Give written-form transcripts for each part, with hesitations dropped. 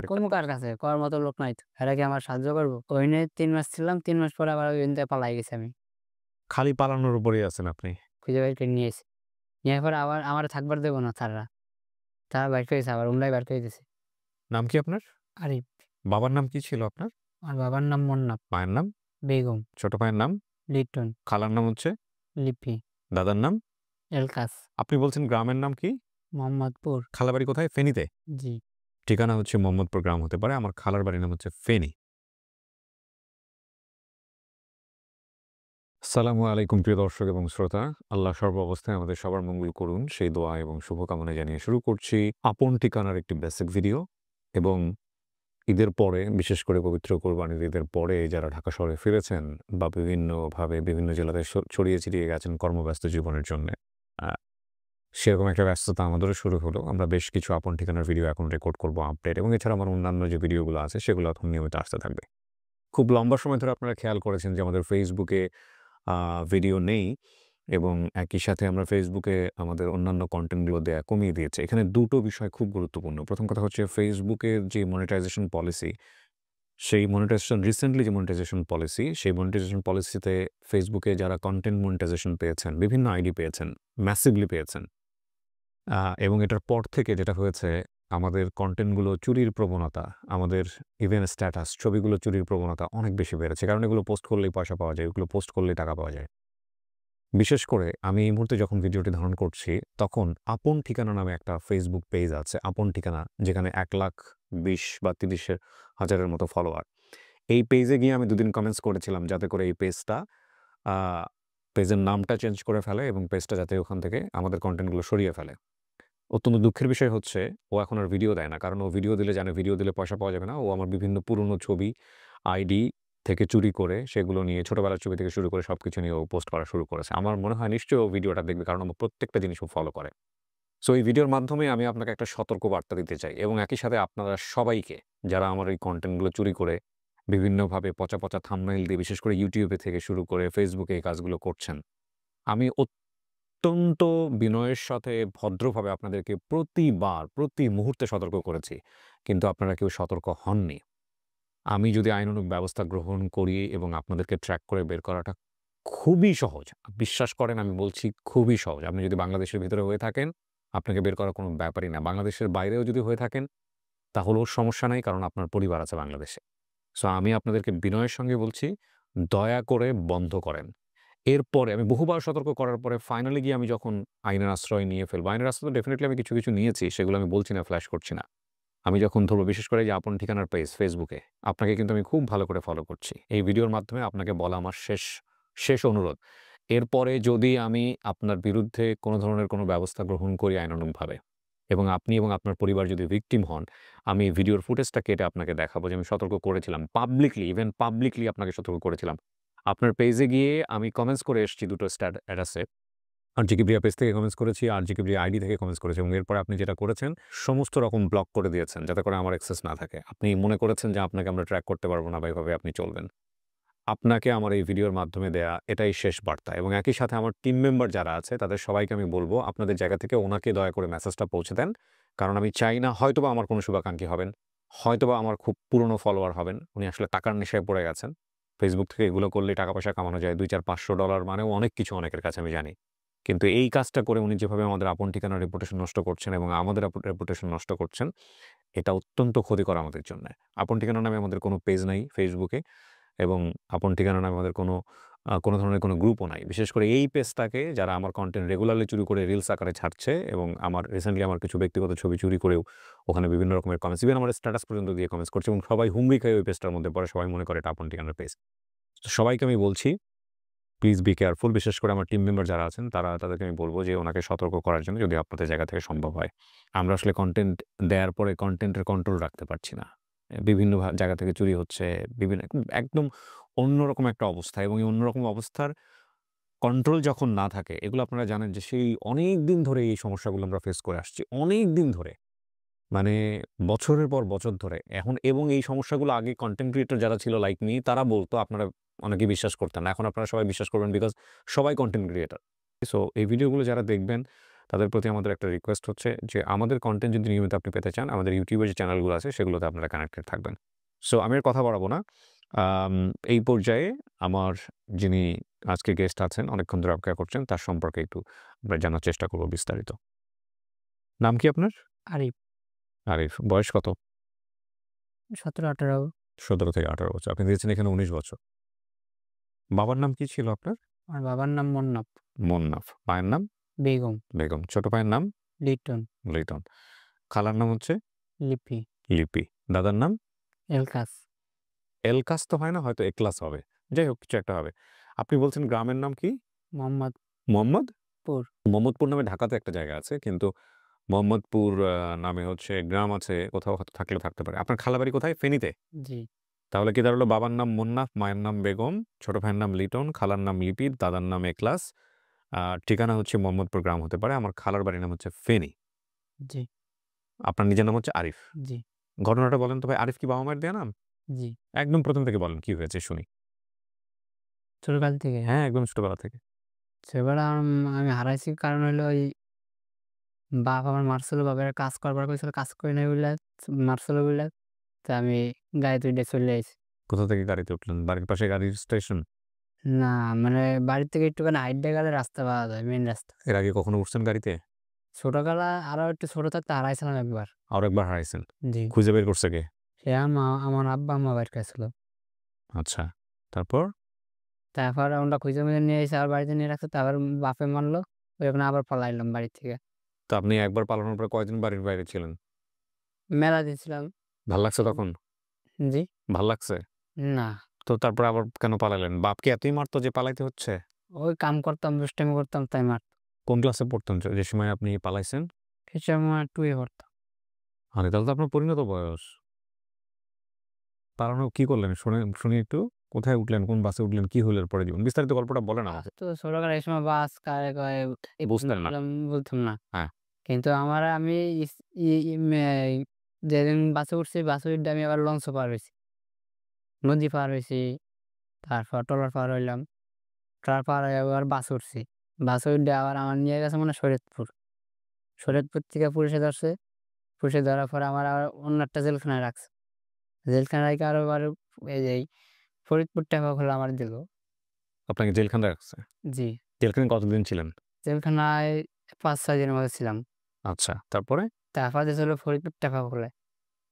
কমু কার কাছে? করার মতো লোক নাই তো। এরা কি আমার সাহায্য করবো? ওইখানে ৩ মাস ছিলাম। ৩ মাস পরে আবার ওইখান থেকে পালাই গেছি আমি। খালি পালানোর উপরেই আছেন আপনি। খুঁজে বের করে নিয়ে আইছি। নেওয়ার পরে আবার আমারে থাকবার দেব না স্যাররা। তারা বাইর করে দিছে আবার উমরায় বাইর করে দিছে। নাম কি আপনার? আরিফ। বাবার নাম কি ছিল আপনার? আমার বাবার নাম মন্নাফ, মায়ের নাম? বেগম, ছোট ভাইয়ের নাম? লিটন, খালার নাম হচ্ছে? লিপি, দাদার নাম? এলকাস, আপনি বলছেন গ্রামের নাম কি? মোহাম্মদপুর। খালার বাড়ি কোথায়? ফেনীতে? জি। ঠিকানা হচ্ছে মোহাম্মদপুর গ্রাম হতে পারে। আমার খালার বাড়ির নাম হচ্ছে ফেনী। আসসালামু আলাইকুম প্রিয় দর্শক এবং শ্রোতা। আল্লাহ সর্ব অবস্থায় আমাদের সবার মঙ্গল করুন সেই দোয়া এবং শুভকামনা জানিয়ে শুরু করছি আপন ঠিকানার একটি বেসিক ভিডিও। এবং ঈদের পরে, বিশেষ করে পবিত্র কোরবানির ঈদের পরে যারা ঢাকা শহরে ফিরেছেন বা বিভিন্নভাবে বিভিন্ন জেলাতে ছড়িয়ে ছিটিয়ে গেছেন কর্মব্যস্ত জীবনের জন্যে, আ সেরকম একটা ব্যস্ততা আমাদেরও শুরু হলো। আমরা বেশ কিছু আপন ঠিকানার ভিডিও এখন রেকর্ড করব, আপডেট, এবং এছাড়া আমার অন্যান্য যে ভিডিওগুলো আছে সেগুলো এখন নিয়মিত আসতে থাকবে। খুব লম্বা সময় ধরে আপনারা খেয়াল করেছেন যে আমাদের ফেসবুকে ভিডিও নেই, এবং একই সাথে আমরা ফেসবুকে আমাদের অন্যান্য কনটেন্টগুলো দেয়া কমিয়ে দিয়েছি। এখানে দুটো বিষয় খুব গুরুত্বপূর্ণ। প্রথম কথা হচ্ছে ফেসবুকের যে মনিটাইজেশন পলিসি, সেই রিসেন্টলি যে মনিটাইজেশন পলিসি, সেই মনিটাইজেশন পলিসিতে ফেসবুকে যারা কনটেন্ট মনিটাইজেশন পেয়েছেন, বিভিন্ন আইডি পেয়েছেন, ম্যাসিভলি পেয়েছেন। এবং এটার পর থেকে যেটা হয়েছে, আমাদের কনটেন্টগুলো চুরির প্রবণতা, আমাদের ইভেন স্ট্যাটাস, ছবিগুলো চুরির প্রবণতা অনেক বেশি বেড়েছে। কারণ এগুলো পোস্ট করলেই পয়সা পাওয়া যায়, এগুলো পোস্ট করলেই টাকা পাওয়া যায়। বিশেষ করে আমি এই মুহূর্তে যখন ভিডিওটি ধারণ করছি, তখন আপন ঠিকানা নামে একটা ফেসবুক পেজ আছে, আপন ঠিকানা, যেখানে ১,২০,০০০ বা ৩০,০০০-এর মতো ফলোয়ার। এই পেজে গিয়ে আমি ২ দিন কমেন্টস করেছিলাম যাতে করে এই পেজটা আ পেজের নামটা চেঞ্জ করে ফেলে এবং পেজটা যাতে ওখান থেকে আমাদের কনটেন্টগুলো সরিয়ে ফেলে। অত্যন্ত দুঃখের বিষয় হচ্ছে ও এখন আর ভিডিও দেয় না। কারণ ও ভিডিও দিলে জানে ভিডিও দিলে পয়সা পাওয়া যাবে না। ও আমার বিভিন্ন পুরনো ছবি, আইডি থেকে চুরি করে সেগুলো নিয়ে, ছোটবেলার ছবি থেকে শুরু করে সবকিছু নিয়ে ও পোস্ট করা শুরু করেছে। আমার মনে হয় নিশ্চয়ই ও ভিডিওটা দেখবে, কারণ আমার প্রত্যেকটা জিনিস ও ফলো করে। সো এই ভিডিওর মাধ্যমে আমি আপনাকে একটা সতর্ক বার্তা দিতে চাই, এবং একই সাথে আপনারা সবাইকে, যারা আমার এই কনটেন্টগুলো চুরি করে বিভিন্নভাবে পচা, পচা থাম্বনেইল দিয়ে, বিশেষ করে YouTube এ থেকে শুরু করে Facebook এ এই কাজগুলো করছেন, আমি অত্যন্ত বিনয়ের সাথে ভদ্রভাবে আপনাদেরকে প্রতিবার, প্রতি মুহূর্তে সতর্ক করেছি। কিন্তু আপনারা কেউ সতর্ক হননি। আমি যদি আইনানুগ ব্যবস্থা গ্রহণ করি এবং আপনাদেরকে ট্র্যাক করে বের করাটা খুবই সহজ। বিশ্বাস করেন, আমি বলছি খুবই সহজ। আপনি যদি বাংলাদেশের ভিতরে হয়ে থাকেন, আপনাকে বের করার কোনো ব্যাপারই না। বাংলাদেশের বাইরেও যদি হয়ে থাকেন, তাহলেও সমস্যা নাই, কারণ আপনার পরিবার আছে বাংলাদেশে। সো আমি আপনাদেরকে বিনয়ের সঙ্গে বলছি, দয়া করে বন্ধ করেন। এরপরে আমি বহুবার সতর্ক করার পরে ফাইনালি গিয়ে আমি যখন আইনের আশ্রয় নিয়ে ফেলবো, আইনের আশ্রয় তো ডেফিনিটলি আমি কিছু, কিছু নিয়েছি, সেগুলো আমি বলছি না, ফ্ল্যাশ করছি না। আমি যখন ধরবো, বিশেষ করে এই যে আপন ঠিকানার পেজ ফেসবুকে, আপনাকে কিন্তু আমি খুব ভালো করে ফলো করছি। এই ভিডিওর মাধ্যমে আপনাকে বলা আমার শেষ অনুরোধ। এরপরে যদি আমি আপনার বিরুদ্ধে কোনো ধরনের কোনো ব্যবস্থা গ্রহণ করি আইনানুগভাবে, এবং আপনি এবং আপনার পরিবার যদি ভিকটিম হন, আমি ভিডিওর ফুটেজটা কেটে আপনাকে দেখাবো যে আমি সতর্ক করেছিলাম। পাবলিকলি, ইভেন পাবলিকলি আপনাকে সতর্ক করেছিলাম। আপনার পেজে গিয়ে আমি কমেন্টস করে এসেছি ২ টো স্ট্যাটাসে। আরজি কিবরিয়া পেজ থেকে কমেন্টস করেছি, আরজি কিবরিয়া আইডি থেকে কমেন্টস করেছি, এবং এরপরে আপনি যেটা করেছেন, সমস্ত রকম ব্লক করে দিয়েছেন যাতে করে আমার অ্যাক্সেস না থাকে। আপনি মনে করেছেন যে আপনাকে আমরা ট্র্যাক করতে পারব না বা এভাবে আপনি চলবেন। আপনাকে আমার এই ভিডিওর মাধ্যমে দেয়া এটাই শেষ বার্তা, এবং একই সাথে আমার টিম মেম্বার যারা আছে তাদের সবাইকে আমি বলব, আপনাদের জায়গা থেকে ওনাকে দয়া করে মেসেজটা পৌঁছে দেন। কারণ আমি চাই না, হয়তোবা আমার কোনো শুভাকাঙ্ক্ষী হবেন, হয়তোবা আমার খুব পুরনো ফলোয়ার হবেন। উনি আসলে টাকার নেশায় পড়ে গেছেন। Facebook থেকে এগুলো করলেই টাকা পয়সা কামানো যায়। ২, ৪, $500 মানেও অনেক কিছু অনেকের কাছে, আমি জানি। কিন্তু এই কাজটা করে উনি যেভাবে আমাদের আপন ঠিকানার রেপুটেশন নষ্ট করছেন এবং আমাদের রেপুটেশন নষ্ট করছেন, এটা অত্যন্ত ক্ষতিকর আমাদের জন্যে। আপন ঠিকানা নামে আমাদের কোনো পেজ নাই ফেসবুকে, এবং আপন ঠিকানা নামে আমাদের কোনো ধরনের কোনো গ্রুপও নাই। বিশেষ করে এই পেজটাকে যারা আমার কনটেন্ট রেগুলারলি চুরি করে রিলস আকারে ছাড়ছে, এবং রিসেন্টলি আমার কিছু ব্যক্তিগত ছবি চুরি করেও ওখানে বিভিন্ন রকমের কমেন্টস, ইভেন আমার স্ট্যাটাস পর্যন্ত দিয়ে কমেন্টস করছে, এবং সবাই হুমড়ি খায় ওই পেজটার মধ্যে পড়ে। সবাই মনে করে এটা আপন ঠিকানার পেজ। তো সবাইকে আমি বলছি, প্লিজ বি কেয়ারফুল। বিশেষ করে আমার টিম মেম্বার যারা আছেন, তাদেরকে আমি বলব যে ওনাকে সতর্ক করার জন্য, যদি আপনাদের জায়গা থেকে সম্ভব হয়। আমরা আসলে কনটেন্ট দেওয়ার পরে কনটেন্টের কন্ট্রোল রাখতে পারছি না। বিভিন্ন জায়গা থেকে চুরি হচ্ছে, বিভিন্ন একদম অন্যরকম একটা অবস্থা, এবং এই অন্যরকম অবস্থার কন্ট্রোল যখন না থাকে, এগুলো আপনারা জানেন যে সেই অনেকদিন ধরে এই সমস্যাগুলো আমরা ফেস করে আসছি। অনেকদিন ধরে। মানে বছরের পর বছর ধরে। এবং এই সমস্যাগুলো আগে কনটেন্ট ক্রিয়েটর যারা ছিল লাইক মি, তারা বলত, আপনারা অনেকেই বিশ্বাস করতেন না। এখন আপনারা সবাই বিশ্বাস করবেন, বিকজ সবাই কনটেন্ট ক্রিয়েটর। সো এই ভিডিওগুলো যারা দেখবেন, তাদের প্রতি আমাদের একটা রিকোয়েস্ট হচ্ছে যে আমাদের কনটেন্ট যদি নিয়মিত আপনি পেতে চান, আমাদের ইউটিউবে যে চ্যানেলগুলো আছে সেগুলোতে আপনারা কানেক্টেড থাকবেন। সো আমি আর কথা বাড়াবো না। এই পর্যায়ে আমার যিনি আজকে গেস্ট আছেন, অনেকক্ষণ ধরে অপেক্ষা করছেন, তার সম্পর্কে একটু আমরা জানার চেষ্টা করব বিস্তারিত। নাম কি আপনার? আরিফ। আরিফ। বয়স কত? 17-18। 17 থেকে 18 বছর। আপনি দিয়েছেন এখানে 19 বছর। বাবার নাম কি ছিল আপনার? আমার বাবার নাম মন্নাফ। মোন্নাফ। মায়ের নাম? বেগম। বেগম। ছোট ভাইয়ের নাম? লিটন। লিটন। খালার নাম হচ্ছে? লিপি। লিপি। দাদার নাম? এলকাস। এলকাস তো হয় না, হয়তো একলাস হবে। যাই হোক, কিছু একটা হবে। আপনি বলছেন গ্রামের নাম কি? মোহাম্মদ। মোহাম্মদপুর? মোহাম্মদপুর নামে ঢাকাতে একটা জায়গা আছে, কিন্তু মোহাম্মদপুর নামে হচ্ছে গ্রাম আছে, কোথাও হয়তো থাকলেও থাকতে পারে। আপনার খালার বাড়ি কোথায়? ফেনীতে? জি। তাহলে কি দাঁড়ালো, বাবার নাম মোন্নাফ, মায়ের নাম বেগম, ছোট ভাইয়ের নাম লিটন, খালার নাম লিপি, দাদার নাম একলাস, ঠিকানা হচ্ছে মোহাম্মদপুর গ্রাম হতে পারে। আমার খালার বাড়ির নাম হচ্ছে ফেনী। জি। আপনার নিজের নাম হচ্ছে আরিফ। জি। ঘটনাটা বলেন তো ভাই। আরিফ কি বাবা মায়ের দেয়া নাম? জি। একদম প্রথম থেকে বলেন, কি হয়েছে শুনি। ছোটকাল থেকে। হ্যাঁ, একদম ছোটবেলা থেকে। ছোটবেলা আমি হারাইছি কারণ হইলো ওই বাপ আমার মারছিল, বাবার কাজ করবার কইছিল, কাজ করি নাই বইলা মারছিল বইলা। তো আমি গাড়িতে উইঠা চলে আইছি। কোথা থেকে গাড়িতে উঠলেন? বাড়ির পাশে গাড়ির স্টেশন? না, মানে বাড়ি থেকে একটুখানি হাইট্যা গেলে রাস্তা পাওয়া যায়, মেইন রাস্তা। এর আগে কখনো উঠছেন গাড়িতে? ছোটবেলা আরো একটু ছোট থাকতে হারাইছিলাম একবার। আর একবার হারাইছেন? জি। খুঁজে বের করছে কে? সে আমার আব্বা আম্মা বাইর করছিল। আচ্ছা, তারপর? তারপর আমরা খুঁজে মুজে নিয়ে এসে আবার বাড়িতে নিয়ে রাখছে। তারপর বাপে মারলো। ওইখানে আবার পলাইলাম বাড়ি থেকে। তো আপনি একবার পালানোর পর কয়দিন বাড়ির বাইরে ছিলেন? মেলা দিছিলাম। ভাল লাগছে তখন? জি? ভাল লাগছে? না। তো তারপর আবার কেন পালাইলেন? বাপ কি এতই মারতো যে পালাইতে হচ্ছে? ওই কাম করতাম, দুষ্টামি করতাম, তাই মারতো। কোন ক্লাসে পড়তেন যে সময় আপনি পালাইছেন? সে সময় 2 এ পড়তাম। আরে তাহলে তো আপনার পরিণত বয়স। পালানো কি করলেন? শুনি একটু। কোথায় উঠলেন? কোন বাসে উঠলেন? কি হলো এরপরে জীবন? বিস্তারিত গল্পটা বলেন আমাকে। তো ছোটবেলায় এই সময় বাস কারে কয় বুঝতেন না? বলতাম না। হ্যাঁ। কিন্তু আমি ইস ই ই মে যেদিন বাসে উঠছি, বাসে উইঠা আমি আবার লঞ্চও পার হইছি। নদী পার হইছি, তারপর ট্রলার পার হইলাম। ট্রলার পার হয়ে আবার বাসে উঠছি। বাসে উইঠা আবার আমার নিয়ে গেছে মনে হয় শরীয়তপুর। শরীয়তপুর থেকে পুলিশে ধরছে। পুলিশে ধরার পরে আমার আবার অন্য একটা জেলখানায় রাখছে। জেলখানায় রাইখা আবার এই যে ফরিদপুর টেপা খোলা আমার দিল। আপনাকে জেলখানায় রাখছে? জি। জেলখানায় কতদিন ছিলেন? জেলখানায় ৫-৬ দিনের মতো ছিলাম। আচ্ছা, তারপরে? তারপর দিয়েছিল ফরিদপুর টেপাখোলায়।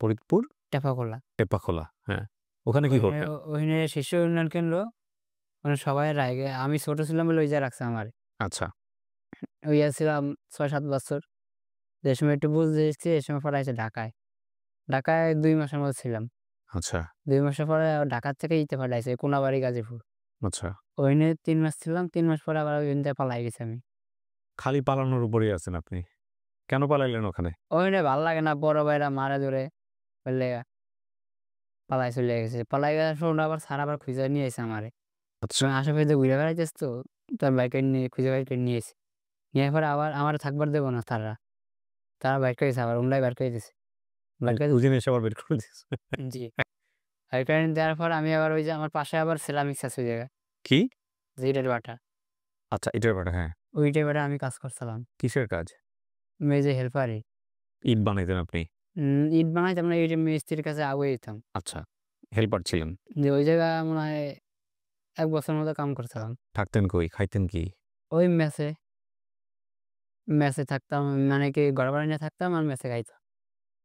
ফরিদপুর? টেপাখোলা। টেপাখোলা, হ্যাঁ। ওখানে কি ওইখানে করতেন? ওইখানে শিশু উন্নয়ন কেন্দ্র। মানে সবাই রাইখা আমি ছোট ছিলাম বলে ওই জায়গায় রাখছে আমারে। আচ্ছা, ওই ছিলাম ৬-৭ বছর। যে সময় একটু বুঝতে শিখছি, এই সময় পড়াইছে ঢাকায়। ঢাকায় ২ মাসের মতো ছিলাম। আচ্ছা, ২ মাসের পরে ঢাকা থেকে ইতে পাঠাইছে কোনাবাড়ি গাজীপুর। আচ্ছা। ওইখানে ৩ মাস ছিলাম। ৩ মাস পরে আবার ওইখান থেকে পালাই গেছি আমি। খালি পালানোর উপরেই আছেন আপনি। কেন পালাইলেন ওখানে? ওইখানে ভাল লাগে না, বড় ভাইরা মারে ধরে বললে পালাই চলে গেছে। পালাই যাওয়ার সময় আবার স্যার আবার খুঁজে নিয়ে আইছে আমারে। আচ্ছা, তুমি আশেপাশে ঘুরে বেড়াইতেছ তো, তোর বাইক নিয়ে খুঁজে বাইর করে নিয়ে এসে। নিয়ে পরে আবার আমারে থাকবার দেব না তারা। তারা বাইর করে দিছে, আবার উমরায় বাইর করে দিছে। বাইর করে খুঁজে নিয়ে এসে আবার বের করে দিয়েছে। জি। বাইর করে দেওয়ার পর আমি আবার ওই যে আমার পাশে আবার সেরামিক্স আছে ওই জায়গায়। কি? যে ইটের ভাটা। আচ্ছা, এটার ব্যাপারে, হ্যাঁ। ওই ইটের ভাটায় আমি কাজ করছিলাম। কিসের কাজ? আমি এই যে হেল্পারি। ইট বানাইতেন আপনি? ইট বানাইতাম না, ইটের মিস্ত্রির কাছে আগুয়ে দিতাম। আচ্ছা, হেল্পার ছিলেন। যে ওই জায়গায় মনে হয় ১ বছরের মতো কাম করছিলাম। থাকতেন কই? খাইতেন কি? ওই মেসে। মেসে থাকতাম, মানে কি ঘর ভাড়া নিয়ে থাকতাম আর মেসে খাইতাম।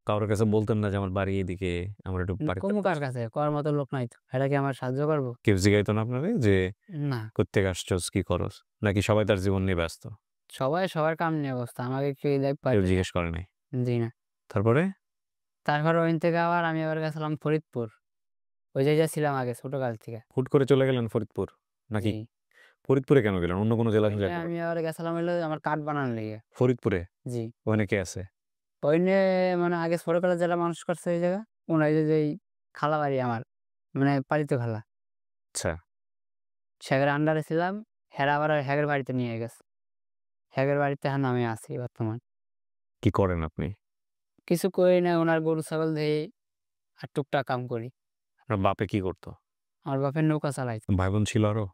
কারোর কাছে বলতেন না যে আমার বাড়ি এদিকে, আমার একটু বাড়ি কমু কার কাছে? করার মতো লোক নাই তো। এরা কি আমার সাহায্য করব? কেউ জিগাইতো না আপনারে যে না। কোত্থেকে আসছস, কি করস? নাকি সবাই তার জীবন নিয়ে ব্যস্ত? সবাই সবার কাম নিয়ে ব্যস্ত। আমাকে কেউ কেউ জিজ্ঞেস করে নাই? জি না। তারপরে? তারপর ওইখান থেকে আবার আমি আবার গেছিলাম ফরিদপুর। ওই জায়গায় ছিলাম আগে ছোটকাল থেকে। হুট করে চলে গেলেন ফরিদপুর? নাকি জি। ফরিদপুরে কেন গেলেন? অন্য কোনো জেলা ওইখানে যাইতে আমি পারতেন। আবার গেছিলাম হইলো আমার কাঠ বানানোর লিগে। ফরিদপুরে? জি। ওখানে কে আছে? ওইখানে মানে আগে ছোটবেলায় যারা মানুষ করছে ওই জায়গা, ওনার এই যে খালা বাড়ি আমার, মানে পালিত খালা। আচ্ছা, সেগের আন্ডারে ছিলাম। হেরা আবার হেগের বাড়িতে নিয়ে গেছে। হেগের বাড়িতে এখন আমি আছি বর্তমান। কি করেন আপনি? কিছু করি না, ওনার গরু ছাগল দেই আর টুকটাক কাম করি। আপনার বাপে কি করতো? আমার বাপের নৌকা চালাইতো। ভাই বোন ছিল আরো?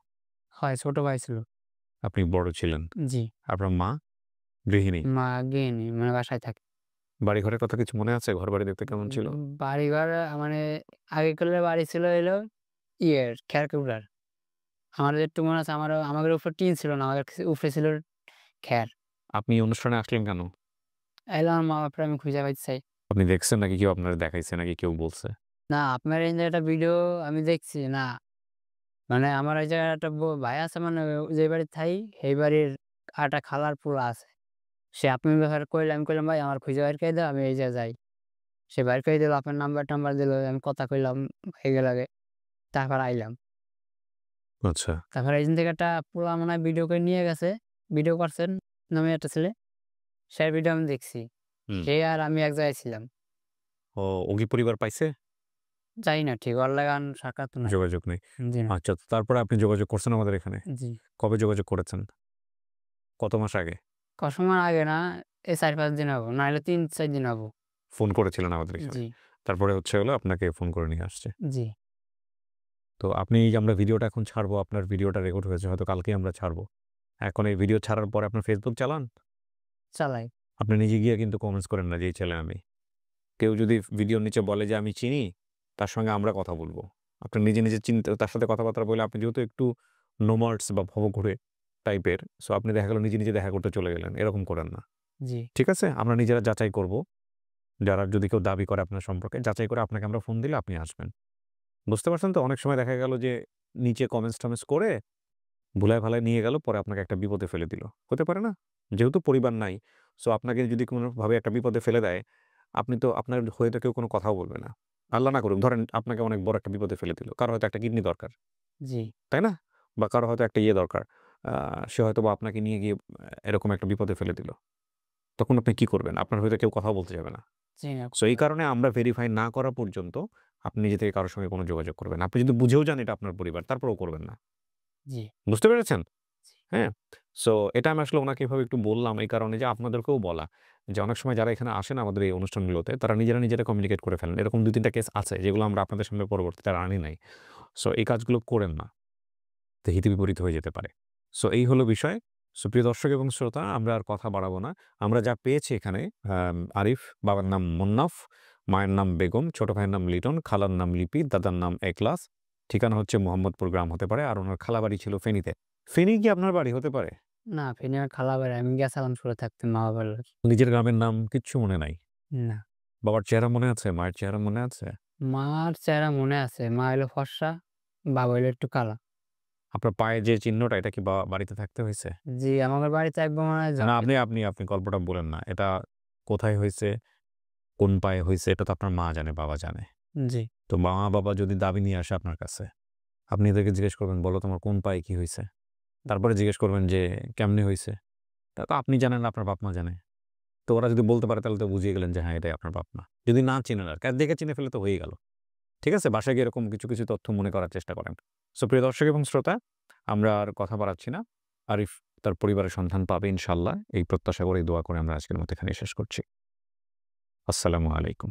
হয়, ছোট ভাই ছিল। আপনি বড় ছিলেন। জি। আপনার মা? গৃহিণী। মা গৃহিণী, মানে বাসায় থাকে। বাড়ি ঘরের কথা কিছু মনে আছে? ঘরবাড়ি দেখতে কেমন ছিল? বাড়িঘর মানে আগেকালের বাড়ি ছিল হইলো খেরকুটার। আমার যেটুকু মনে আছে আমাদের উপরে টিন ছিল না, আমাদের উপরে ছিল খ্যার। আপনি এই অনুষ্ঠানে আসলেন কেন? এলে আমার মা-বাপরে আমি খুঁজে পাইতে চাই। আপনি দেখছেন নাকি কেউ আপনারে দেখাইছে নাকি কেউ বলছে? না, আপনার এই যে একটা ভিডিও আমি দেখছি না। মানে আমার এই জায়গায় একটা ভাই আছে, মানে যে বাড়িতে থাকি সেই বাড়ির একটা খালার পোলা আছে। সে আপনার ব্যাপারে কইলে আমি কইলাম, "ভাই আমার খুঁজে বের করে দাও, আমি এই জায়গায় যাই।" সে বের করে দিল, আপনার নাম্বার-টাম্বার দিল। আমি কথা কইলাম ভাইয়ের লাগে। তারপর আইলাম। আচ্ছা। তারপর এইখান থেকে একটা পোলা মনে হয় ভিডিও করে নিয়ে গেছে। ভিডিও করছেন নামে একটা ছেলে। সে ভিডিও আমি দেখছি। হুম। সে আর আমি এক জায়গায় ছিলাম। ও কি পরিবার পাইছে? জানি না ঠিক ওর লাগি সাক্ষাৎ নাই। যোগাযোগ নেই। জি না। আচ্ছা, তো তারপরে আপনি যোগাযোগ করছেন আমাদের এখানে? জি। কবে যোগাযোগ করেছেন? কত মাস আগে? কসময় আগে না, এই ৪-৫ দিন হবো। নাহলে ৩-৪ দিন হবো। ফোন করেছিলেন আমাদের এখানে। জি, তারপরে হচ্ছে হলো আপনাকে ফোন করে নিয়ে আসছে। জি, তো আপনি এই যে আমরা ভিডিওটা এখন ছাড়বো, আপনার ভিডিওটা রেকর্ড হয়েছে হয়তো কালকেই আমরা ছাড়বো। এখন এই ভিডিও ছাড়ার পরে আপনার Facebook চালান? চালাই। আপনি নিজে গিয়ে কিন্তু কমেন্টস করেন না যে এই ছেলে আমি। কেউ যদি ভিডিওর নিচে বলে যে আমি চিনি, তার সঙ্গে আমরা কথা বলবো। আপনি নিজে চিনতে তার সাথে কথাবার্তা বলে আপনি যেহেতু একটু নোমাডস বা ভবঘুরে টাইপের, সো আপনি দেখা গেল নিজে দেখা করতে চলে গেলেন। এরকম করেন না। জি, ঠিক আছে? আমরা নিজেরা যাচাই করব। যারা যদি কেউ দাবি করে আপনার সম্পর্কে, যাচাই করে আপনাকে আমরা ফোন দিলে আপনি আসবেন। বুঝতে পারছেন তো? অনেক সময় দেখা গেল যে নিচে কমেন্টস-টমেন্টস করে ভুলায়-ভালায় নিয়ে গেল, পরে আপনাকে একটা বিপদে ফেলে দিল। হতে পারে না? যেহেতু পরিবার নাই, সো আপনাকে যদি কোনোভাবে একটা বিপদে ফেলে দেয়, আপনি তো আপনার হয়ে তো কেউ কোনো কথাও বলবে না। আল্লাহ না করুক, ধরেন আপনাকে অনেক বড় একটা বিপদে ফেলে দিল। কারো হয়তো একটা কিডনি দরকার, জি, তাই না? বা কারো হয়তো একটা ইয়ে দরকার। সে হয়তোবা আপনাকে নিয়ে গিয়ে এরকম একটা বিপদে ফেলে দিল। তখন আপনি কি করবেন? আপনার হয়তো কেউ কথাও বলতে যাবে না। জি না। সো এই কারণে আমরা ভেরিফাই না করা পর্যন্ত আপনি নিজে থেকে কারো সঙ্গে কোনো যোগাযোগ করবেন না। আপনি যদি বুঝেও যান এটা আপনার পরিবার, তারপরেও করবেন না। জি, বুঝতে পেরেছেন? জি, হ্যাঁ? সো এটা আমি আসলে উনাকে এভাবে একটু বললাম এই কারণে যে আপনাদেরকেও বলা যে অনেক সময় যারা এখানে আসেন আমাদের এই অনুষ্ঠানগুলোতে তারা নিজেরা কমিউনিকেট করে ফেলেন। এরকম ২-৩ টা কেস আছে যেগুলো আমরা আপনাদের সামনে পরবর্তীতে আর আনি নাই। সো এই কাজগুলো করেন না। তো হিতে বিপরীত হয়ে যেতে পারে। সো এই হলো বিষয়। সো প্রিয় দর্শক এবং শ্রোতা, আমরা আর কথা বাড়াবো না। আমরা যা পেয়েছি এখানে আরিফ, বাবার নাম মুন্নাফ, মায়ের নাম বেগম, ছোট ভাইয়ের নাম লিটন, খালার নাম লিপি, দাদার নাম একলাস। ঠিকানা হচ্ছে মোহাম্মদপুর গ্রাম হতে পারে। আর উনার খালা বাড়ি ছিল ফেনীতে। ফেনী কি আপনার বাড়ি হতে পারে? না, ফেনী আমার খালা বাড়ি। আমি গেছিলাম ছোট থাকতে মা-বাবার লগে। নিজের গ্রামের নাম কিচ্ছু মনে নাই। না। বাবার চেহারা মনে আছে? মায়ের চেহারা মনে আছে? মার চেহারা মনে আছে। মা হইলো ফর্সা, বাবা হইলো একটু কালা। আপনার পায়ে যে চিহ্নটা এটা কি বাড়িতে থাকতে হইছে? জি, আমাদের বাড়িতে একবার মনে হয় না, আপনি গল্পটা বলেন না। এটা কোথায় হইছে, কোন পায়ে হইছে এটা তো আপনার মা জানে, বাবা জানে। জি, তো মা-বাবা যদি দাবি নিয়ে আসে আপনার কাছে, আপনি এদেরকে জিজ্ঞেস করবেন, "বলো তোমার কোন পায়ে কি হইছে?" তারপরে জিজ্ঞেস করবেন যে, "কেমনে হইছে?" তা তো আপনি জানেন না, আপনার বাপ-মা জানে। তো ওরা যদি বলতে পারে তাহলে তো বুঝিয়ে গেলেন যে হ্যাঁ, এটাই আপনার বাপ-মা। যদি না চিনেন আর দেখে চিনে ফেললে তো হয়েই গেল। ঠিক আছে? বাসায় গিয়ে এরকম কিছু তথ্য মনে করার চেষ্টা করেন। সো প্রিয় দর্শক এবং শ্রোতা, আমরা আর কথা বাড়াচ্ছি না। আরিফ তার পরিবারের সন্ধান পাবে ইনশাআল্লাহ। এই প্রত্যাশা করে, দোয়া করে আমরা আজকের মতো এখানেই শেষ করছি। আসসালামু আলাইকুম।